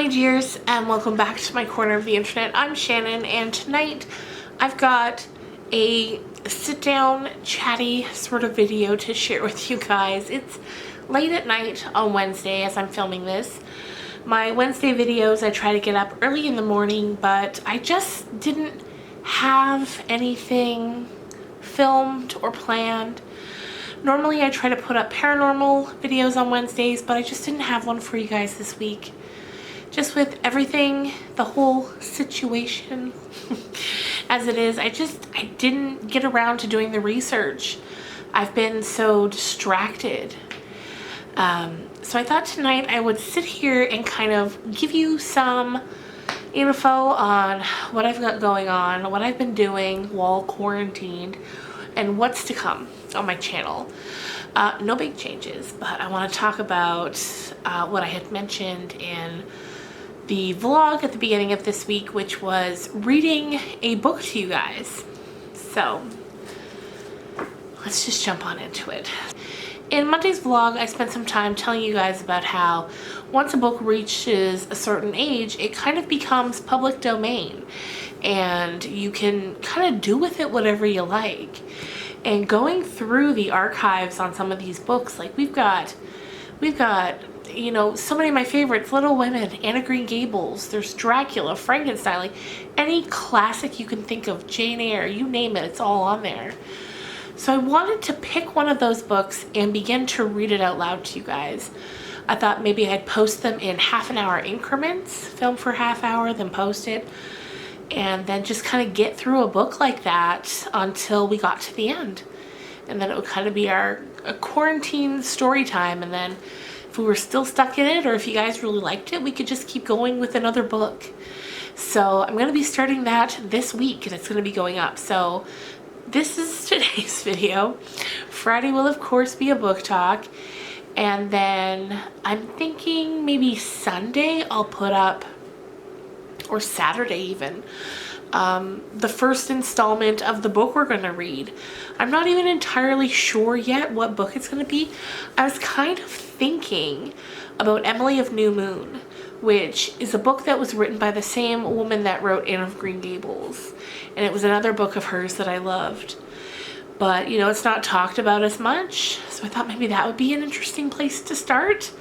my dears, and welcome back to my corner of the internet. I'm Shannon, and tonight I've got a sit-down, chatty sort of video to share with you guys. It's late at night on Wednesday as I'm filming this. My Wednesday videos, I try to get up early in the morning, but I just didn't have anything filmed or planned. Normally I try to put up paranormal videos on Wednesdays, but I just didn't have one for you guys this week. Just with everything, the whole situation as it is, I didn't get around to doing the research. I've been so distracted. So I thought tonight I would sit here and kind of give you some info on what I've got going on, what I've been doing while quarantined, and what's to come on my channel. No big changes, but I want to talk about what I had mentioned in the vlog at the beginning of this week, which was reading a book to you guys. So let's just jump on into it. In Monday's vlog, I spent some time telling you guys about how once a book reaches a certain age, it kind of becomes public domain and you can kind of do with it whatever you like. And going through the archives on some of these books, like we've got, you know, so many of my favorites: Little Women, Anne of Green Gables, there's Dracula, Frankenstein, like any classic you can think of, Jane Eyre, you name it, it's all on there. So I wanted to pick one of those books and begin to read it out loud to you guys. I thought maybe I'd post them in half-an-hour increments, film for a half hour, then post it, and then just kind of get through a book like that until we got to the end. And then it would kind of be a quarantine story time, and then if we were still stuck in it, or if you guys really liked it, we could just keep going with another book. So I'm going to be starting that this week, and it's going to be going up. So this is today's video. Friday will of course be a book talk, and then I'm thinking maybe Sunday I'll put up, or Saturday even, the first installment of the book we're going to read. I'm not even entirely sure yet what book it's going to be. I was kind of thinking about Emily of New Moon, which is a book that was written by the same woman that wrote Anne of Green Gables, and it was another book of hers that I loved. But, you know, it's not talked about as much, so I thought maybe that would be an interesting place to start.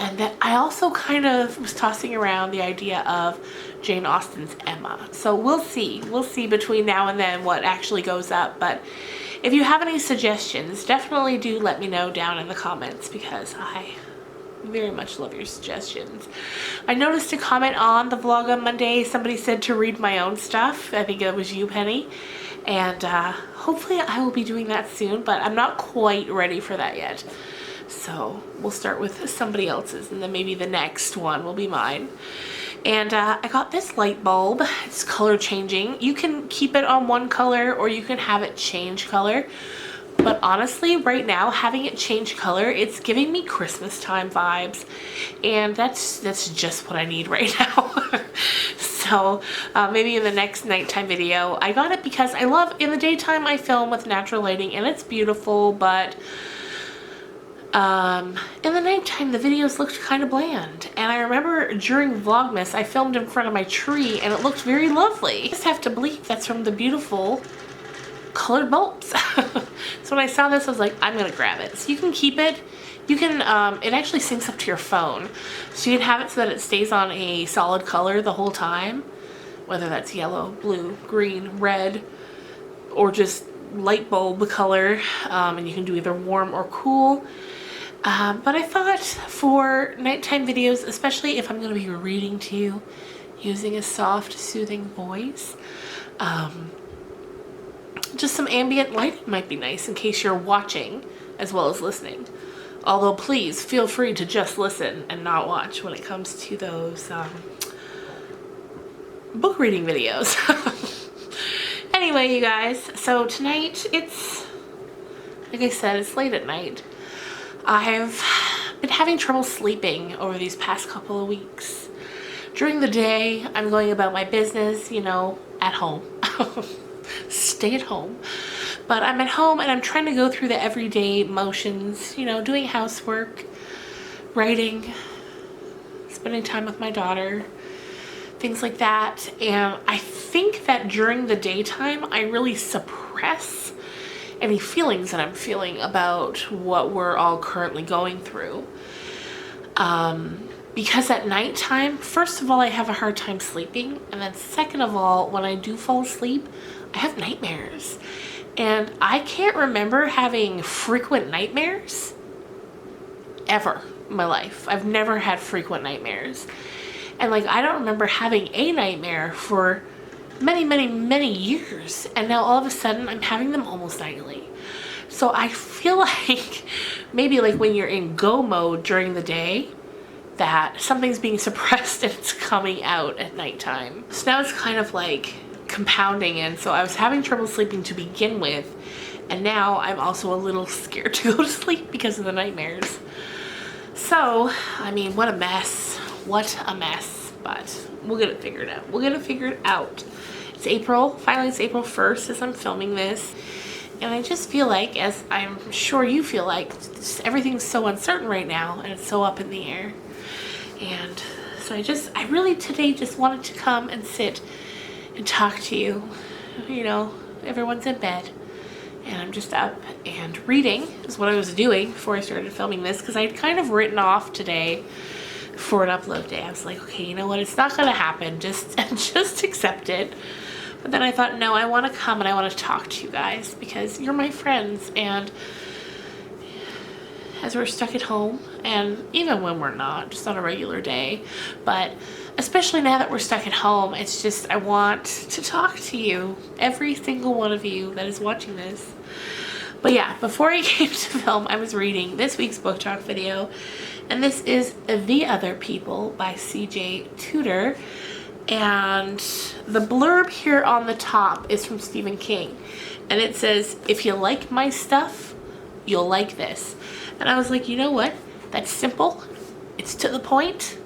And then I also kind of was tossing around the idea of Jane Austen's Emma. So we'll see between now and then what actually goes up. But if you have any suggestions, definitely do let me know down in the comments, because I very much love your suggestions. I noticed a comment on the vlog on Monday. Somebody said to read my own stuff. I think it was you, Penny. And hopefully I will be doing that soon, but I'm not quite ready for that yet. So we'll start with somebody else's, and then maybe the next one will be mine. And I got this light bulb. It's color changing. You can keep it on one color or you can have it change color. But honestly, right now, having it change color, it's giving me Christmas time vibes. And that's just what I need right now. So maybe in the next nighttime video. I got it because I love, in the daytime I film with natural lighting and it's beautiful, but in the nighttime the videos looked kind of bland. And I remember during Vlogmas I filmed in front of my tree and it looked very lovely. I just have to believe that's from the beautiful colored bulbs. So when I saw this I was like, I'm gonna grab it. So you can keep it. You can, it actually syncs up to your phone. So you can have it so that it stays on a solid color the whole time. Whether that's yellow, blue, green, red, or just light bulb color. And you can do either warm or cool. But I thought for nighttime videos, especially if I'm going to be reading to you using a soft, soothing voice, just some ambient lighting might be nice in case you're watching as well as listening. Although please feel free to just listen and not watch when it comes to those book reading videos. Anyway, you guys, so tonight it's, like I said, it's late at night. I've been having trouble sleeping over these past couple of weeks. During the day, I'm going about my business, you know, at home. Stay at home. But I'm at home and I'm trying to go through the everyday motions, you know, doing housework, writing, spending time with my daughter, things like that. And I think that during the daytime, I really suppress any feelings that I'm feeling about what we're all currently going through. Because at nighttime, first of all, I have a hard time sleeping. And then second of all, when I do fall asleep, I have nightmares. And I can't remember having frequent nightmares ever in my life. I've never had frequent nightmares. And like, I don't remember having a nightmare for many years. And now all of a sudden I'm having them almost nightly. So I feel like maybe like when you're in go mode during the day, that something's being suppressed and it's coming out at nighttime. So now it's kind of like compounding, and so I was having trouble sleeping to begin with, and now I'm also a little scared to go to sleep because of the nightmares. So, I mean, what a mess. What a mess. But we'll get it figured out. We'll get it figured out. It's April. Finally, it's April 1st as I'm filming this. And I just feel like, as I'm sure you feel like, everything's so uncertain right now and it's so up in the air. And so I really today just wanted to come and sit and talk to you. You know, everyone's in bed and I'm just up and reading is what I was doing before I started filming this, because I'd kind of written off today for an upload day. I was like, okay, you know what, it's not gonna happen, just accept it. But then I thought, no, I want to come and I want to talk to you guys because you're my friends, and as we're stuck at home, and even when we're not, just on a regular day, but especially now that we're stuck at home, it's just, I want to talk to you, every single one of you that is watching this. But yeah, before I came to film, I was reading this week's book talk video, and this is The Other People by C.J. Tudor. And the blurb here on the top is from Stephen King, and it says, if you like my stuff, you'll like this. And I was like, you know what? That's simple. It's to the point.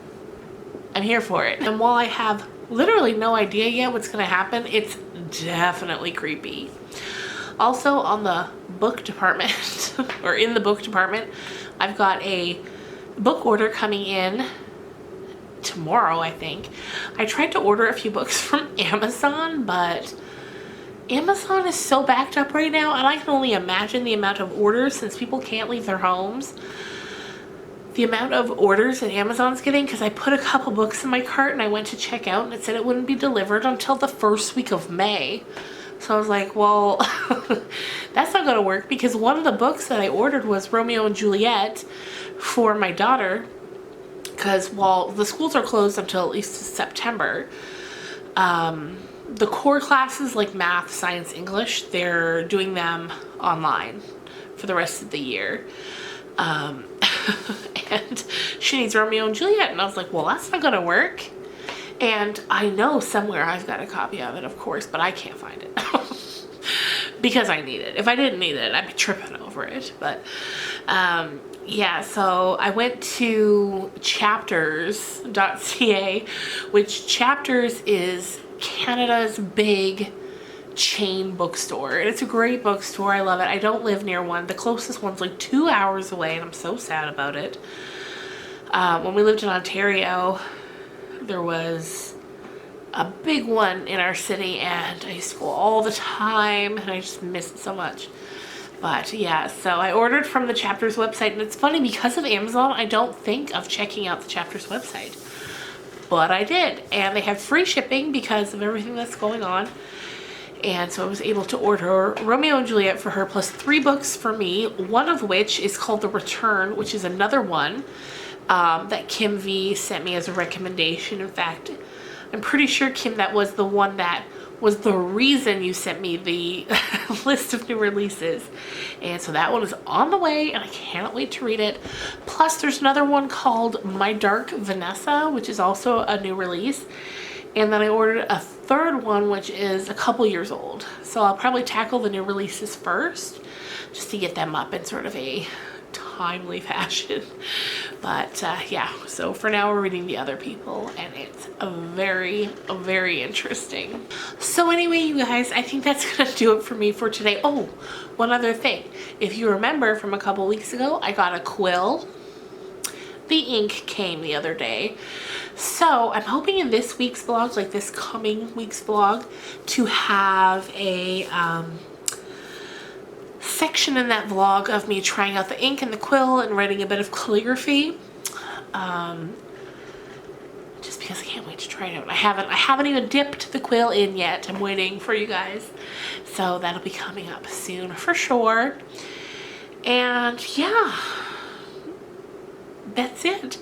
I'm here for it. And while I have literally no idea yet what's going to happen, it's definitely creepy. Also, on the book department, or in the book department, I've got a book order coming in tomorrow, I think. I tried to order a few books from Amazon, but Amazon is so backed up right now, and I can only imagine the amount of orders, since people can't leave their homes, the amount of orders that Amazon's getting, because I put a couple books in my cart and I went to check out and it said it wouldn't be delivered until the first week of May. So I was like, well, that's not going to work, because one of the books that I ordered was Romeo and Juliet for my daughter, because while the schools are closed until at least September, the core classes like math, science, English, they're doing them online for the rest of the year. And she needs Romeo and Juliet, and I was like, well, that's not gonna work. And I know somewhere I've got a copy of it, of course, but I can't find it because I need it. If I didn't need it, I'd be tripping over it. But yeah, so I went to chapters.ca, which Chapters is Canada's big chain bookstore, and it's a great bookstore. I love it. I don't live near one. The closest one's like 2 hours away, and I'm so sad about it. When we lived in Ontario, there was a big one in our city, and I used to go all the time, and I just miss it so much. But yeah, so I ordered from the Chapters website, and it's funny, because of Amazon, I don't think of checking out the Chapters website. But I did, and they have free shipping because of everything that's going on. And so I was able to order Romeo and Juliet for her, plus 3 books for me, one of which is called The Return, which is another one that Kim V sent me as a recommendation. In fact, I'm pretty sure, Kim, that was the one that was the reason you sent me the list of new releases. And so that one is on the way, and I cannot wait to read it. Plus, there's another one called My Dark Vanessa, which is also a new release. And then I ordered a third one, which is a couple years old. So I'll probably tackle the new releases first, just to get them up in sort of a timely fashion. But yeah, so for now we're reading The Other People, and it's very interesting. So anyway, you guys, I think that's gonna do it for me for today. Oh, one other thing. If you remember from a couple weeks ago, I got a quill the ink came the other day. So I'm hoping in this week's vlog, like this coming week's vlog, to have a section in that vlog of me trying out the ink and the quill and writing a bit of calligraphy. Just because I can't wait to try it out. I haven't even dipped the quill in yet. I'm waiting for you guys. So that'll be coming up soon for sure. And yeah, that's it.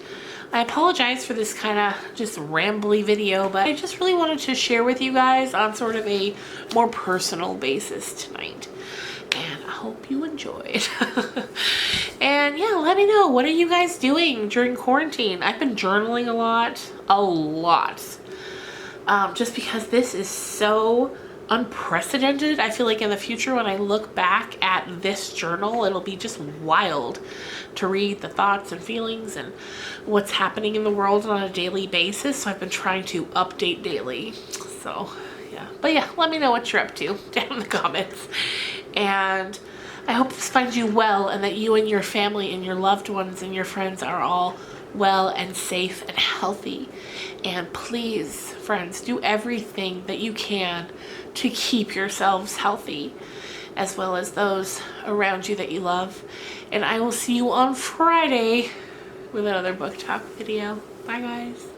I apologize for this kind of just rambly video, but I just really wanted to share with you guys on sort of a more personal basis tonight. And I hope you enjoyed. And yeah, let me know, what are you guys doing during quarantine? I've been journaling a lot. Just because this is so unprecedented. I feel like in the future when I look back at this journal, it'll be just wild to read the thoughts and feelings and what's happening in the world on a daily basis. So I've been trying to update daily. So yeah, but yeah, let me know what you're up to down in the comments. And I hope this finds you well, and that you and your family and your loved ones and your friends are all well and safe and healthy. And please, friends, do everything that you can to keep yourselves healthy, as well as those around you that you love. And I will see you on Friday with another book talk video. Bye guys.